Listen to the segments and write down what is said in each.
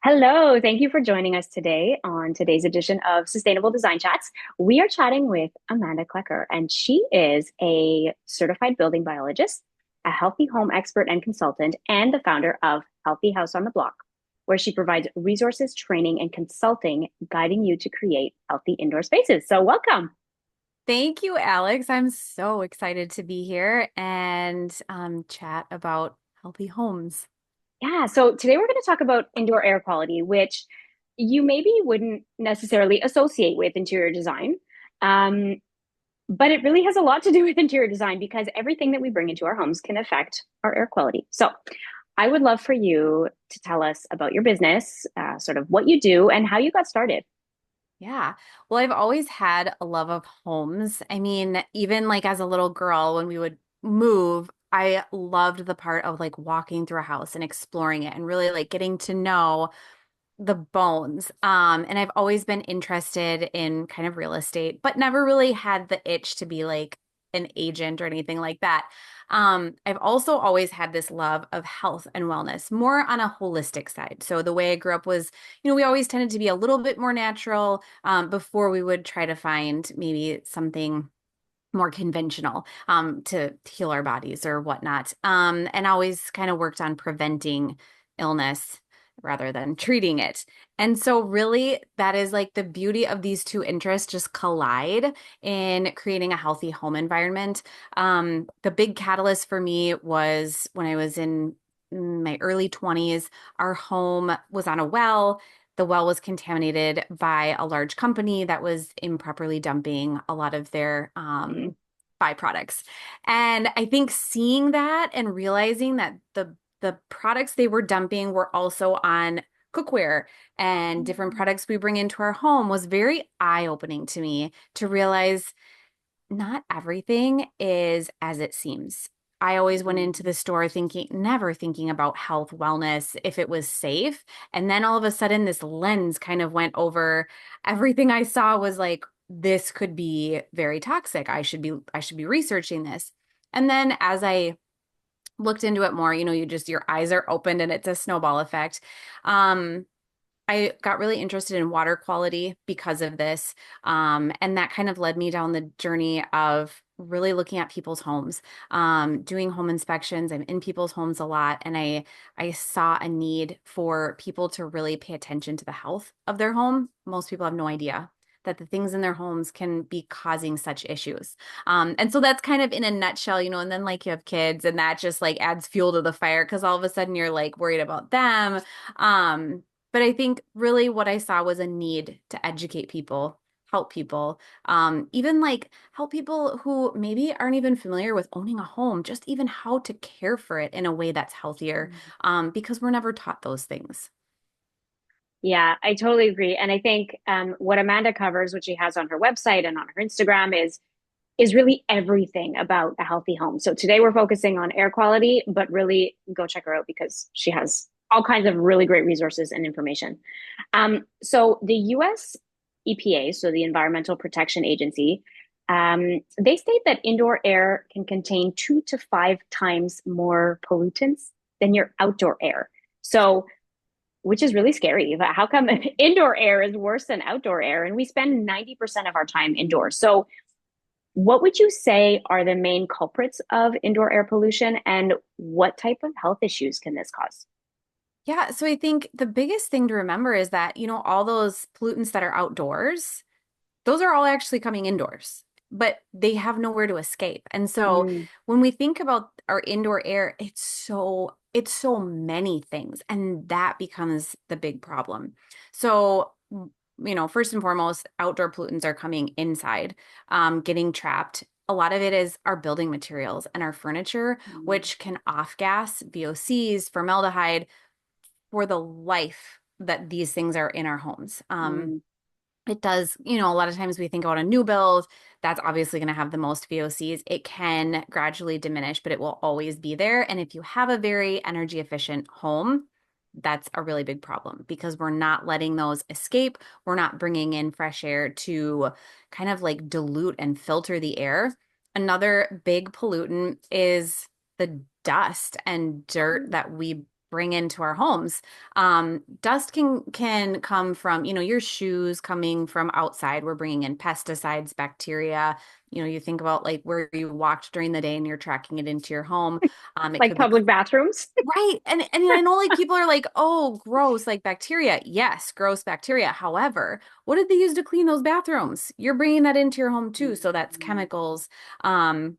Hello, thank you for joining us today on today's edition of Sustainable Design Chats. We are chatting with Amanda Klecker, and she is a certified building biologist, a healthy home expert and consultant, and the founder of Healthy House on the Block, where she provides resources, training, and consulting, guiding you to create healthy indoor spaces. So, welcome. Thank you, Alex. I'm so excited to be here and chat about healthy homes. Yeah, so today we're going to talk about indoor air quality, which you maybe wouldn't necessarily associate with interior design. Um, But it really has a lot to do with interior design because everything that we bring into our homes can affect our air quality. So I would love for you to tell us about your business, sort of what you do and how you got started. Yeah. Well, I've always had a love of homes. I mean, even like as a little girl, when we would move, I loved the part of like walking through a house and exploring it and really like getting to know the bones. And I've always been interested in kind of real estate, but never really had the itch to be like an agent or anything like that. I've also always had this love of health and wellness, more on a holistic side. So the way I grew up was, we always tended to be a little bit more natural, before we would try to find maybe something more conventional, to heal our bodies or whatnot. And always kind of worked on preventing illness rather than treating it. And so really that is like the beauty of these two interests just collide in creating a healthy home environment. The big catalyst for me was when I was in my early 20s. Our home was on a well. The well was contaminated by a large company that was improperly dumping a lot of their Mhm. byproducts. And I think seeing that and realizing that the products they were dumping were also on cookware and different products we bring into our home was very eye-opening to me to realize not everything is as it seems. I always went into the store never thinking about health, wellness, if it was safe. And then all of a sudden, this lens kind of went over everything I saw was like, this could be very toxic. I should be researching this. And then as I looked into it more, your eyes are opened and it's a snowball effect. Um, I got really interested in water quality because of this. And that kind of led me down the journey of really looking at people's homes, doing home inspections. I'm in people's homes a lot, and I saw a need for people to really pay attention to the health of their home. Most people have no idea that the things in their homes can be causing such issues. And so that's kind of in a nutshell, and then like you have kids and that just like adds fuel to the fire because all of a sudden you're like worried about them. But I think really what I saw was a need to educate people, help people, even like help people who maybe aren't even familiar with owning a home, just even how to care for it in a way that's healthier, because we're never taught those things. Yeah, I totally agree. And I think what Amanda covers, which she has on her website and on her Instagram, is really everything about a healthy home. So today we're focusing on air quality, but really go check her out because she has all kinds of really great resources and information. So the US EPA, so the Environmental Protection Agency, they state that indoor air can contain 2 to 5 times more pollutants than your outdoor air. So, which is really scary. But how come indoor air is worse than outdoor air? And we spend 90% of our time indoors. So, what would you say are the main culprits of indoor air pollution, and what type of health issues can this cause? Yeah, so I think the biggest thing to remember is that, all those pollutants that are outdoors, those are all actually coming indoors, but they have nowhere to escape. And so Mm, when we think about our indoor air, it's so many things, and that becomes the big problem. So, first and foremost, outdoor pollutants are coming inside, getting trapped. A lot of it is our building materials and our furniture, mm, which can off gas, VOCs, formaldehyde for the life that these things are in our homes. mm. It does, a lot of times we think about a new build, that's obviously going to have the most VOCs. It can gradually diminish, but it will always be there. And if you have a very energy efficient home, that's a really big problem because we're not letting those escape. We're not bringing in fresh air to kind of like dilute and filter the air. Another big pollutant is the dust and dirt that we bring into our homes. Dust can come from, your shoes coming from outside. We're bringing in pesticides, bacteria. You think about like where you walked during the day and you're tracking it into your home. It Like could be public bathrooms. right. And I know like people are like, oh, gross, like bacteria. Yes, gross bacteria. However, what did they use to clean those bathrooms? You're bringing that into your home too. So that's chemicals. Um,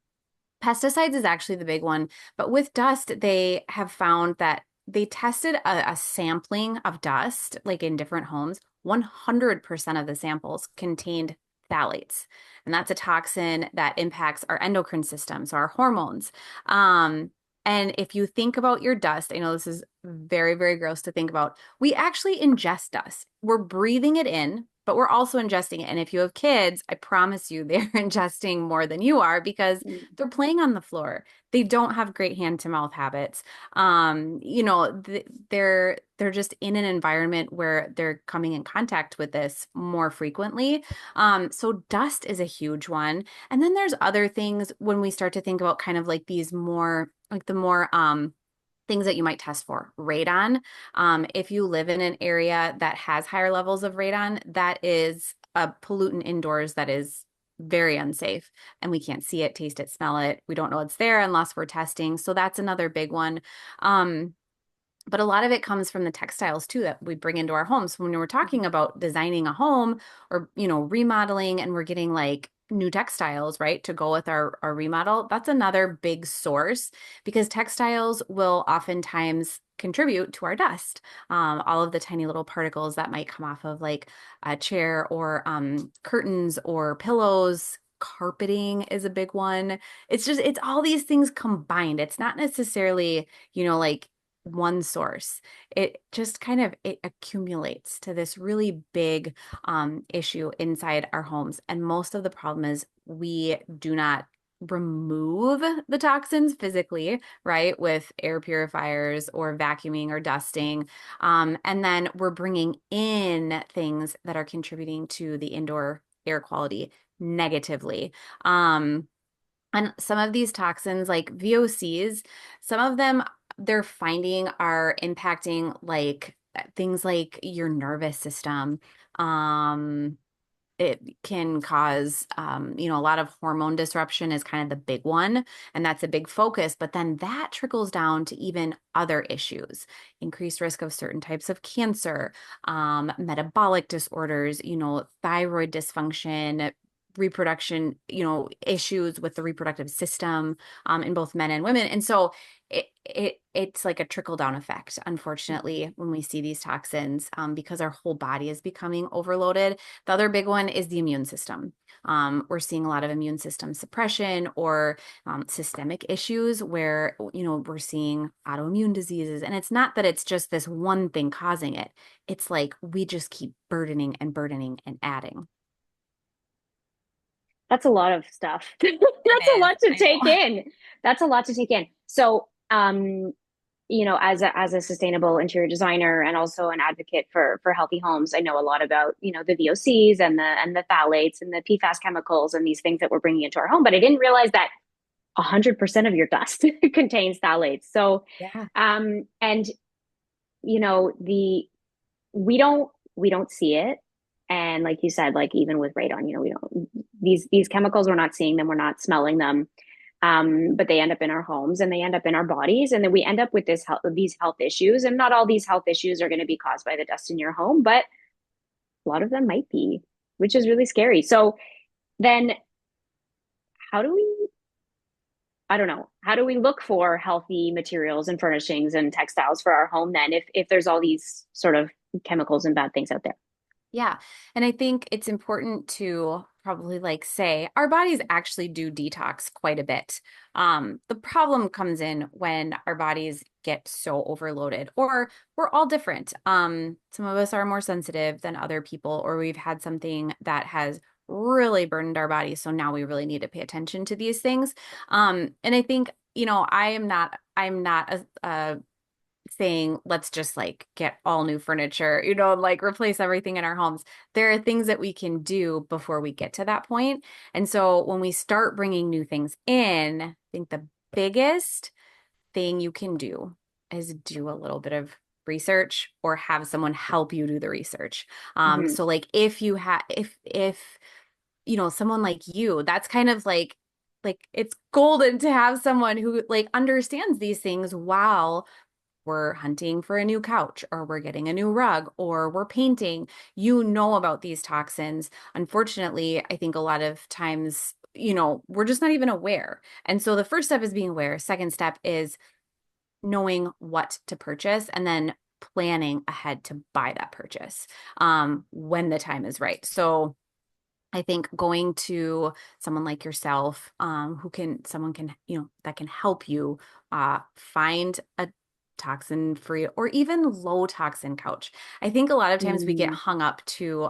Pesticides is actually the big one, but with dust, they have found that they tested a sampling of dust, like in different homes. 100% of the samples contained phthalates, and that's a toxin that impacts our endocrine system, so our hormones. Um, and if you think about your dust, I know this is very, very gross to think about. We actually ingest dust. We're breathing it in, but we're also ingesting it. And if you have kids, I promise you they're ingesting more than you are because they're playing on the floor. They don't have great hand to mouth habits. They're just in an environment where they're coming in contact with this more frequently. So dust is a huge one. And then there's other things when we start to think about kind of like these more like the more things that you might test for. Radon. If you live in an area that has higher levels of radon, that is a pollutant indoors that is very unsafe, and we can't see it, taste it, smell it. We don't know it's there unless we're testing. So that's another big one. But a lot of it comes from the textiles too that we bring into our homes. When we're talking about designing a home or, remodeling and we're getting like new textiles, right, to go with our remodel, that's another big source because textiles will oftentimes contribute to our dust. All of the tiny little particles that might come off of like a chair or curtains or pillows. Carpeting is a big one. It's all these things combined. It's not necessarily, like one source. It just kind of it accumulates to this really big issue inside our homes. And most of the problem is we do not remove the toxins physically, right, with air purifiers or vacuuming or dusting. And then we're bringing in things that are contributing to the indoor air quality negatively. And some of these toxins, like VOCs, some of them they're finding are impacting like things like your nervous system. Um, it can cause, a lot of hormone disruption is kind of the big one, and that's a big focus. But then that trickles down to even other issues, increased risk of certain types of cancer, metabolic disorders, thyroid dysfunction, reproduction, issues with the reproductive system, in both men and women. And so it's like a trickle down effect, unfortunately, when we see these toxins, because our whole body is becoming overloaded. The other big one is the immune system. We're seeing a lot of immune system suppression or systemic issues where, we're seeing autoimmune diseases. And it's not that it's just this one thing causing it. It's like we just keep burdening and burdening and adding. That's a lot of stuff. It That's a is. lot to I take know. in. That's a lot to take in. So, as a sustainable interior designer and also an advocate for healthy homes, I know a lot about, the VOCs and the phthalates and the PFAS chemicals and these things that we're bringing into our home. But I didn't realize that 100% of your dust contains phthalates. So, Yeah. and the we don't see it. And like you said, like even with radon, we don't these chemicals, we're not seeing them, we're not smelling them. But they end up in our homes and they end up in our bodies, and then we end up with these health issues. And not all these health issues are going to be caused by the dust in your home, but a lot of them might be, which is really scary. So then, how do we? I don't know. How do we look for healthy materials and furnishings and textiles for our home then, if there's all these sort of chemicals and bad things out there? Yeah. And I think it's important to probably like say our bodies actually do detox quite a bit. The problem comes in when our bodies get so overloaded, or we're all different. Some of us are more sensitive than other people, or we've had something that has really burdened our bodies. So now we really need to pay attention to these things. And I think, I'm not a saying let's just like get all new furniture, like replace everything in our homes. There are things that we can do before we get to that point. And so when we start bringing new things in, I think the biggest thing you can do is do a little bit of research or have someone help you do the research. Hmm. So like if you have if you know someone like you, that's kind of like it's golden to have someone who like understands these things while we're hunting for a new couch or we're getting a new rug or we're painting. You know about these toxins. Unfortunately, I think a lot of times, we're just not even aware. And so the first step is being aware. Second step is knowing what to purchase and then planning ahead to buy that purchase when the time is right. So I think going to someone like yourself, someone can, that can help you find a toxin free or even low toxin couch. I think a lot of times we get Mm. hung up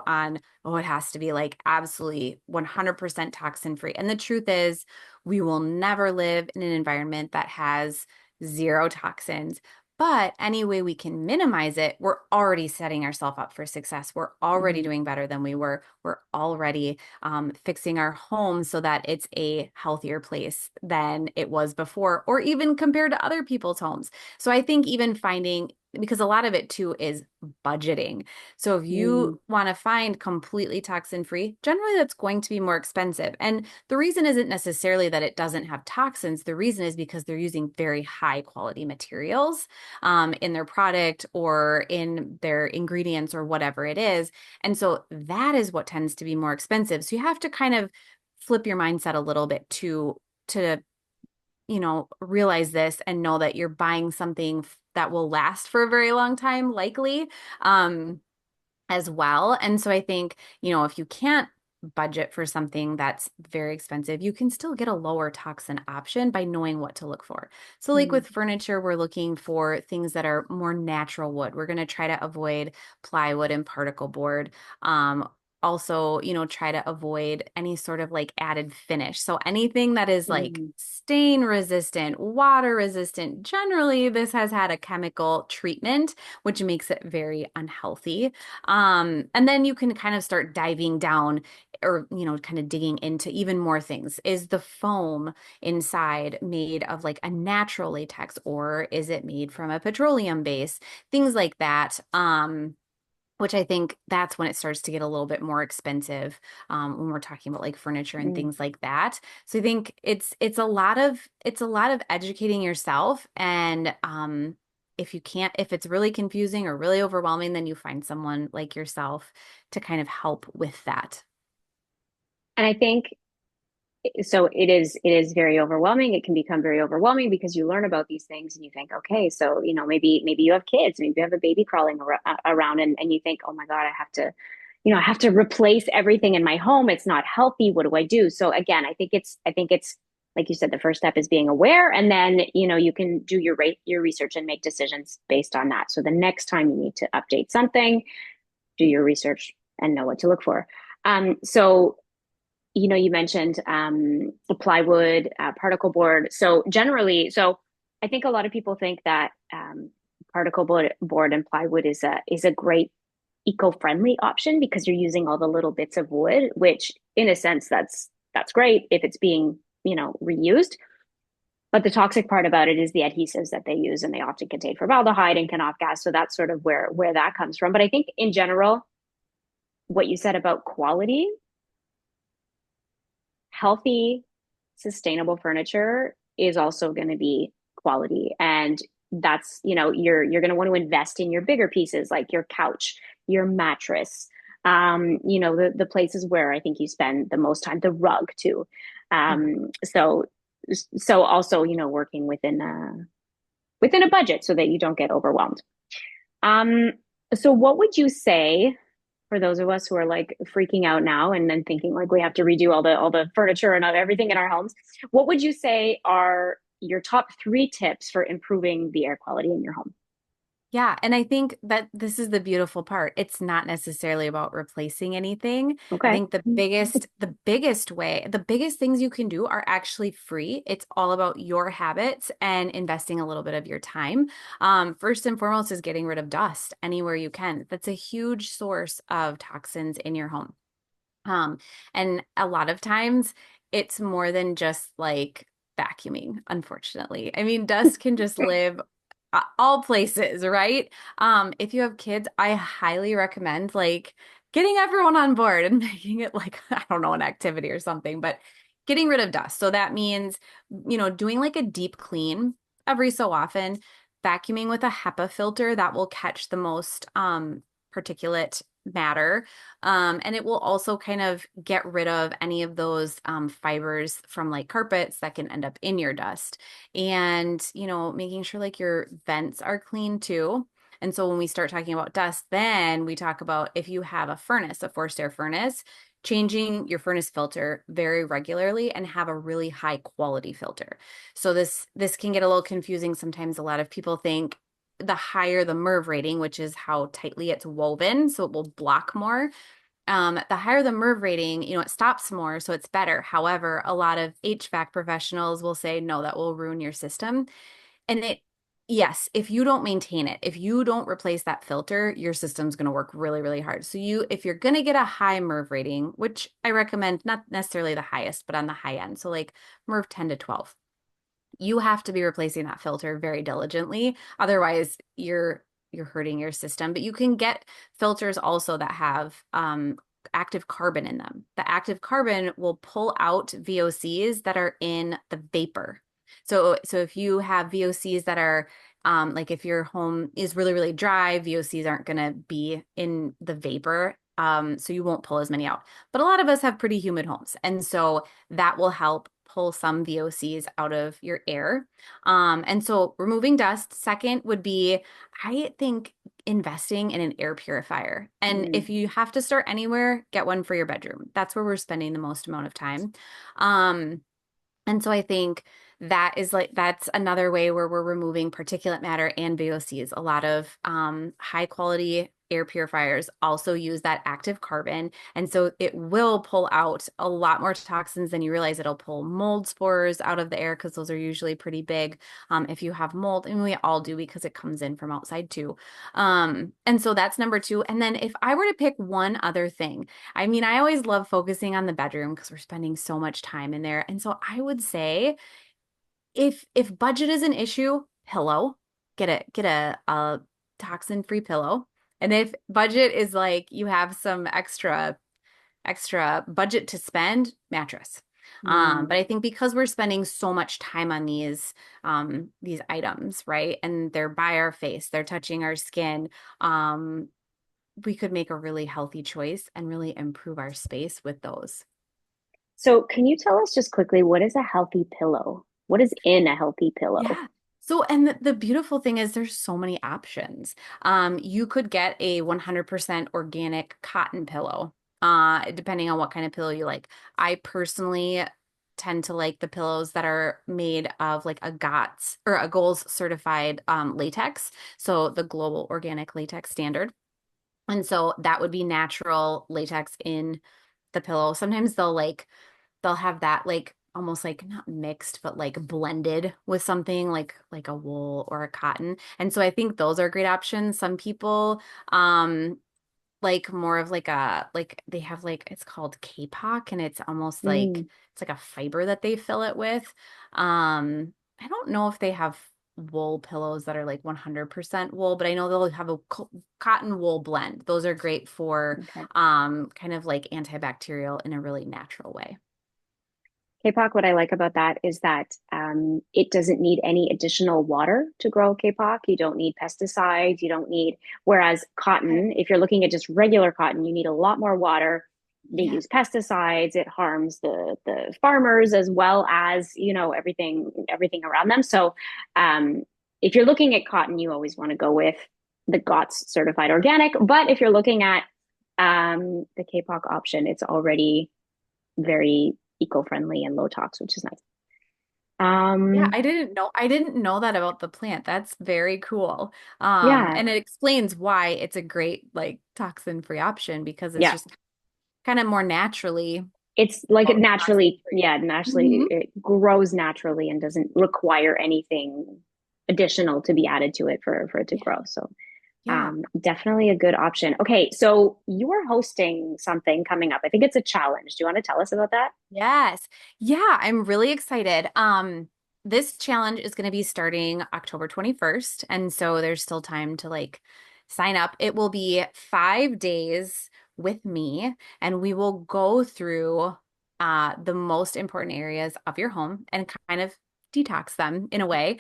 on, oh, it has to be like absolutely 100% toxin free. And the truth is, we will never live in an environment that has zero toxins. But any way we can minimize it, we're already setting ourselves up for success. We're already Mhm. doing better than we were. We're already fixing our home so that it's a healthier place than it was before, or even compared to other people's homes. So I think even finding, because a lot of it too is budgeting. So if you Mm. want to find completely toxin free, generally that's going to be more expensive. And the reason isn't necessarily that it doesn't have toxins. The reason is because they're using very high quality materials in their product or in their ingredients or whatever it is. And so that is what tends to be more expensive. So you have to kind of flip your mindset a little bit to realize this and know that you're buying something that will last for a very long time, likely. Um, as well. And so I think, if you can't budget for something that's very expensive, you can still get a lower toxin option by knowing what to look for. So, like Mm. with furniture, we're looking for things that are more natural wood. We're going to try to avoid plywood and particle board. Also, try to avoid any sort of like added finish. So anything that is like Mhm. stain resistant, water resistant, generally this has had a chemical treatment, which makes it very unhealthy. And then you can kind of start diving down or, kind of digging into even more things. Is the foam inside made of like a natural latex or is it made from a petroleum base? Things like that. Which I think that's when it starts to get a little bit more expensive when we're talking about like furniture and Mm. things like that. So I think it's a lot of educating yourself and if it's really confusing or really overwhelming, then you find someone like yourself to kind of help with that. And I think so it is very overwhelming. It can become very overwhelming because you learn about these things and you think, okay, so maybe you have kids, maybe you have a baby crawling around, and you think, oh my God, I have to replace everything in my home. It's not healthy. What do I do? So again, I think it's like you said, the first step is being aware, and then you can do your research and make decisions based on that. So the next time you need to update something, do your research and know what to look for. So you mentioned plywood, particle board. So generally, I think a lot of people think that particle board and plywood is a great eco-friendly option because you're using all the little bits of wood, which in a sense that's great if it's being reused. But the toxic part about it is the adhesives that they use, and they often contain formaldehyde and can off gas. So that's sort of where that comes from. But I think in general, what you said about quality, healthy, sustainable furniture is also going to be quality. And that's, you're going to want to invest in your bigger pieces like your couch, your mattress, the places where I think you spend the most time, the rug too. Mhm. So also, working within a budget so that you don't get overwhelmed. Um, so what would you say for those of us who are like freaking out now and then thinking like we have to redo all the furniture and everything in our homes? What would you say are your top three tips for improving the air quality in your home? Yeah, and I think that this is the beautiful part. It's not necessarily about replacing anything. I Okay. think the biggest things you can do are actually free. It's all about your habits and investing a little bit of your time. First and foremost is getting rid of dust anywhere you can. That's a huge source of toxins in your home. Um, and a lot of times it's more than just like vacuuming, unfortunately. I mean, dust can just live all places, right? If you have kids, I highly recommend like getting everyone on board and making it like, I don't know, an activity or something, but getting rid of dust. So that means, doing like a deep clean every so often, vacuuming with a HEPA filter that will catch the most particulate matter. And it will also kind of get rid of any of those fibers from like carpets that can end up in your dust. And, making sure like your vents are clean too. And so when we start talking about dust, then we talk about if you have a furnace, a forced air furnace, changing your furnace filter very regularly and have a really high quality filter. So this can get a little confusing sometimes. A lot of people think the higher the MERV rating, which is how tightly it's woven, so it will block more. The higher the MERV rating, it stops more, so it's better. However, a lot of HVAC professionals will say, no, that will ruin your system. And yes, if you don't maintain it, if you don't replace that filter, your system's going to work really, really hard. So if you're going to get a high MERV rating, which I recommend, not necessarily the highest, but on the high end, so like MERV 10 to 12, you have to be replacing that filter very diligently. Otherwise, you're hurting your system. But you can get filters also that have active carbon in them. The active carbon will pull out VOCs that are in the vapor. So if you have VOCs that are like if your home is really, really dry, VOCs aren't going to be in the vapor. So you won't pull as many out. But a lot of us have pretty humid homes. And so that will help pull some VOCs out of your air. And so removing dust. Second would be, I think, investing in an air purifier. And Mm. if you have to start anywhere, get one for your bedroom. That's where we're spending the most amount of time. Um, and so I think that's another way where we're removing particulate matter and VOCs. A lot of high quality air purifiers also use that active carbon. And so it will pull out a lot more toxins than you realize. It'll pull mold spores out of the air because those are usually pretty big. If you have mold, and we all do because it comes in from outside too. And so that's number two. And then if I were to pick one other thing, I mean, I always love focusing on the bedroom because we're spending so much time in there. And so I would say if budget is an issue, pillow, get a toxin-free pillow. And if budget is like you have some extra budget to spend, mattress. Mm. But I think because we're spending so much time on these items, right? And they're by our face, they're touching our skin. We could make a really healthy choice and really improve our space with those. So, can you tell us just quickly what is a healthy pillow? What is in a healthy pillow? Yeah. So, and the beautiful thing is there's so many options. You could get a 100% organic cotton pillow, depending on what kind of pillow you like. I personally tend to like the pillows that are made of like a GOTS or a GOLS certified latex. So the Global Organic Latex Standard. And so that would be natural latex in the pillow. Sometimes they'll have that like almost like not mixed but like blended with something like a wool or a cotton. And so I think those are great options. Some people like more of like a like they have like it's called K-pop and it's almost like Mm. it's like a fiber that they fill it with. I don't know if they have wool pillows that are like 100% wool, but I know they'll have a cotton wool blend. Those are great for Okay. kind of like antibacterial in a really natural way. Kapok, what I like about that is that it doesn't need any additional water to grow kapok. You don't need pesticides. You don't need, whereas cotton, if you're looking at just regular cotton, you need a lot more water. They Yeah. use pesticides. It harms the farmers as well as, everything around them. So if you're looking at cotton, you always want to go with the GOTS certified organic. But if you're looking at the kapok option, it's already very eco-friendly and low tox, which is nice. Yeah, Um, I didn't know that about the plant. That's very cool. yeah, And it explains why it's a great like toxin-free option because it's yeah. just kind of more naturally It's like it naturally, toxin-free. yeah, naturally Hmm. it grows naturally and doesn't require anything additional to be added to it for it to Yeah. grow. So Yeah. definitely a good option. Okay, so you are hosting something coming up. I think it's a challenge. Do you want to tell us about that? Yes. Yeah, I'm really excited. this challenge is going to be starting October 21st. And so there's still time to like sign up. It will be 5 days with me, and we will go through the most important areas of your home and kind of detox them in a way,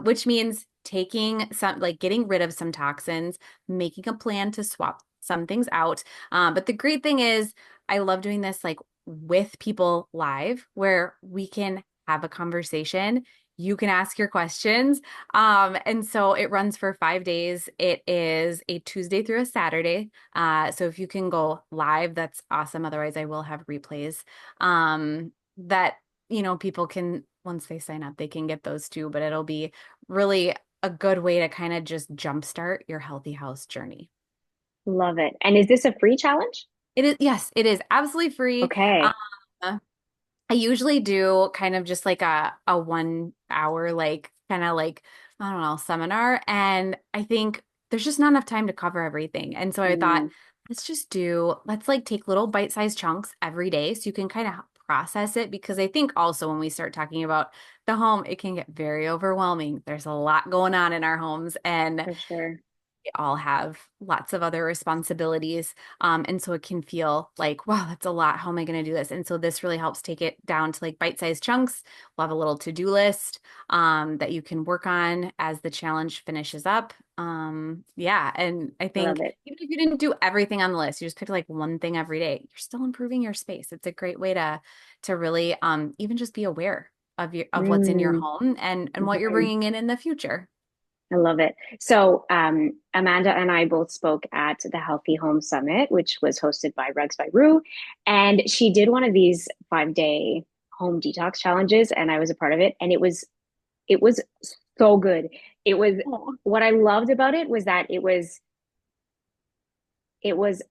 which means taking some, like getting rid of some toxins, making a plan to swap some things out. But the great thing is, I love doing this like with people live where we can have a conversation. You can ask your questions. And so it runs for 5 days. It is a Tuesday through a Saturday. So if you can go live, that's awesome. Otherwise, I will have replays that, people can, once they sign up, they can get those too. But it'll be really a good way to kind of just jumpstart your healthy house journey. Love it. And is this a free challenge? It is, yes, it is absolutely free. Okay. I usually do kind of just like a 1 hour, like kind of like, I don't know, seminar. And I think there's just not enough time to cover everything. And so I thought, Mm, let's like take little bite-sized chunks every day so you can kind of process it. Because I think also when we start talking about the home, it can get very overwhelming. There's a lot going on in our homes, and for sure. we all have lots of other responsibilities. And so it can feel like, wow, that's a lot. How am I going to do this? And so this really helps take it down to like bite-sized chunks. We'll have a little to-do list that you can work on as the challenge finishes up. Yeah. And I Love think it. even if you didn't do everything on the list, you just picked like one thing every day, you're still improving your space. It's a great way to really even just be aware of what's in your Mm, home and what you're mhm. bringing in the future. I love it. So, Amanda and I both spoke at the Healthy Home Summit, which was hosted by Rugs by Rue. And she did one of these 5 day home detox challenges, and I was a part of it. And it was so good. It was Oh. what I loved about it was that it was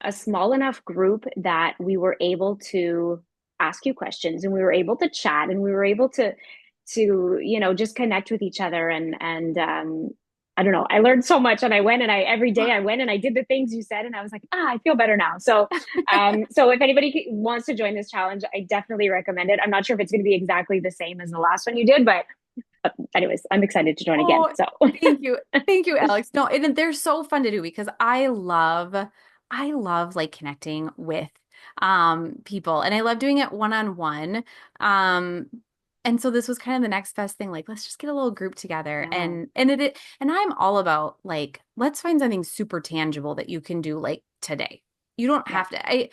a small enough group that we were able to ask you questions, and we were able to chat, and we were able to just connect with each other, and I don't know, I learned so much, and I went and I every day I went and I did the things you said, and I was like, I feel better now. So if anybody wants to join this challenge, I definitely recommend it. I'm not sure if it's going to be exactly the same as the last one you did, but anyways, I'm excited to join again. Oh, So thank you. Thank you, Alex. No, and they're so fun to do because I love like connecting with people, and I love doing it one-on-one. Um and so this was kind of the next best thing, like let's just get a little group together, yeah, and I'm all about like let's find something super tangible that you can do like today. You don't yeah, have to.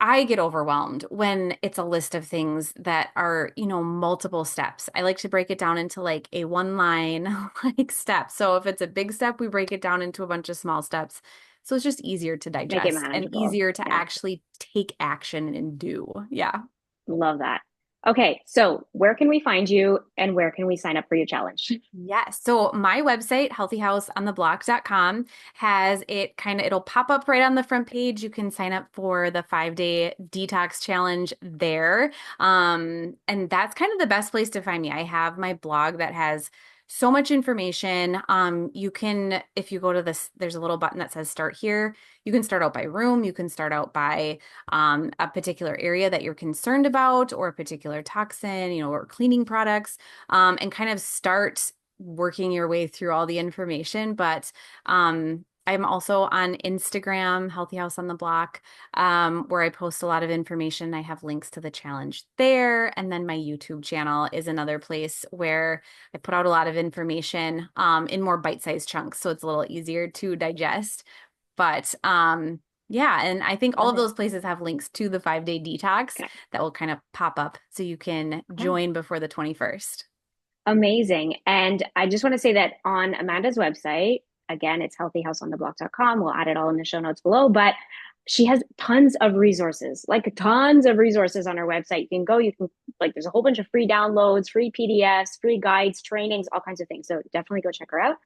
I get overwhelmed when it's a list of things that are, multiple steps. I like to break it down into like a one line like step. So if it's a big step, we break it down into a bunch of small steps. So it's just easier to make it digest and manageable. easier to Yeah. actually take action and do. Yeah. Love that. Okay, so where can we find you and where can we sign up for your challenge? Yes. So my website, healthyhouseontheblock.com, has it it'll pop up right on the front page. You can sign up for the 5 day detox challenge there. And that's kind of the best place to find me. I have my blog that has so much information. You can, if you go to this, there's a little button that says start here. You can start out by room. You can start out by a particular area that you're concerned about or a particular toxin, or cleaning products, and kind of start working your way through all the information. But I'm also on Instagram, Healthy House on the Block, where I post a lot of information. I have links to the challenge there. And then my YouTube channel is another place where I put out a lot of information in more bite-sized chunks. So it's a little easier to digest. But yeah, and I think all Love of it. those places have links to the 5 day detox Okay. that will kind of pop up so you can Okay. join before the 21st. Amazing. And I just want to say that on Amanda's website, again, it's healthyhouseontheblock.com. We'll add it all in the show notes below, but she has tons of resources, like tons of resources on her website. You can go, like, there's a whole bunch of free downloads, free PDFs, free guides, trainings, all kinds of things. So definitely go check her out.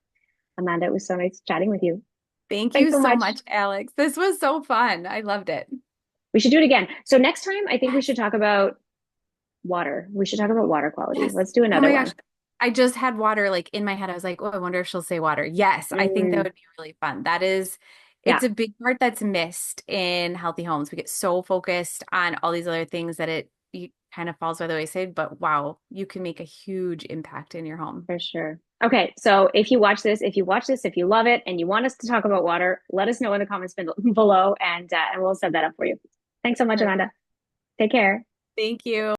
Amanda, it was so nice chatting with you. Thank Thanks you so so much. much, Alex. This was so fun. I loved it. We should do it again. So next time, I think we Yes. should talk about water. We should talk about water quality. Yes. Let's do Oh another my gosh. one. I just had water like in my head. I was like, oh, I wonder if she'll say water. Yes, I think that Mm, would be really fun. It's yeah, a big part that's missed in healthy homes. We get so focused on all these other things that kind of falls by the wayside, but wow, you can make a huge impact in your home. For sure. Okay, so if you love it and you want us to talk about water, let us know in the comments below and we'll set that up for you. Thanks so much, Perfect. Amanda. Take care. Thank you.